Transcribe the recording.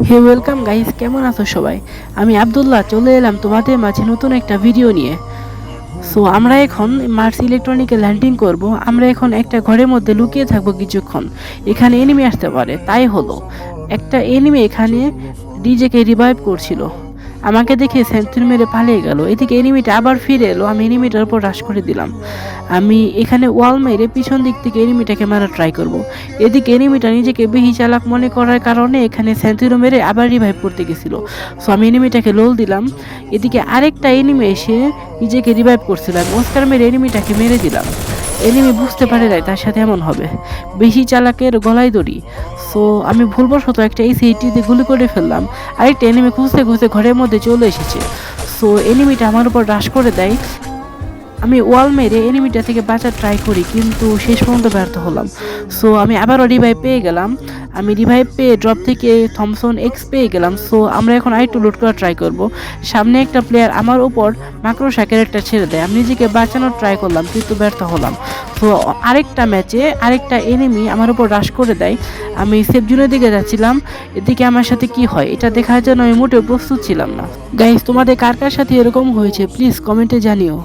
হে welcome guys, কেমন আছো সবাই? আমি আব্দুল্লাহ চলে এলাম তোমাদের মাঝে নতুন একটা ভিডিও নিয়ে। সো আমরা এখন মার্স ইলেকট্রনিকে ল্যান্ডিং করব। আমরা এখন একটা ঘরের মধ্যে লুকিয়ে থাকবো কিছুক্ষণ। এখানে এনিমি আসতে পারে, তাই হলো একটা এনিমি এখানে ডিজেকে রিভাইভ করছিল। আমাকে দেখে সেন্থুরি মেরে পালিয়ে গেল। এদিকে এনিমিটা আবার ফিরে এলো, আমি এনিমিটার উপর রাশ করে দিলাম। আমি এখানে ওয়াল মেরে পিছন দিক থেকে এনিমিটাকে মারা ট্রাই করব। এদিকে এনিমিটা নিজেকে বেশি চালাক মনে করার কারণে এখানে সেন্থুরি মেরে আবার রিভাইভ করতে গেছিল। সো আমি এনিমিটাকে লোল দিলাম। এদিকে আরেকটা এনিমি এসে নিজেকে রিভাইভ করছিল, আমি অস্কার মেরে এনিমিটাকে মেরে দিলাম। এনিমি বুঝতে পারে নাই তার সাথে এমন হবে, বেশি চালাকের গলায় দড়ি। সো আমি ভুলবশত একটা এসিটিতে গুলি করে ফেললাম। আরেকটা এনিমি খুঁজতে খুঁজতে ঘরের মধ্যে চলে এসেছে। সো এনিমিটা আমার উপর রাশ করে দেয়। আমি ওয়াল মেরে এনিমিটা থেকে বাঁচার ট্রাই করি, কিন্তু শেষ পর্যন্ত ব্যর্থ হলাম। সো আমি আবারও রিভাইভ পেয়ে গেলাম। আমি রিভাইভ পেয়ে ড্রপ থেকে থমসন এক্স পেয়ে গেলাম। সো আমরা এখন আরেকটু লুট করার ট্রাই করব। সামনে একটা প্লেয়ার আমার উপর মাকড়সা ক্যারেক্টার ছেড়ে দেয়, আমি নিজেকে বাঁচানোর ট্রাই করলাম কিন্তু ব্যর্থ হলাম। তো আরেকটা ম্যাচে আরেকটা এনিমি আমার উপর রাশ করে দেয়। আমি সেফ জোনের দিকে যাচ্ছিলাম, এদিকে আমার সাথে কি হয় এটা দেখার জন্য আমি মোটেও প্রস্তুত ছিলাম না। গাইস, তোমাদের কার কার সাথে এরকম হয়েছে প্লিজ কমেন্টে জানিও।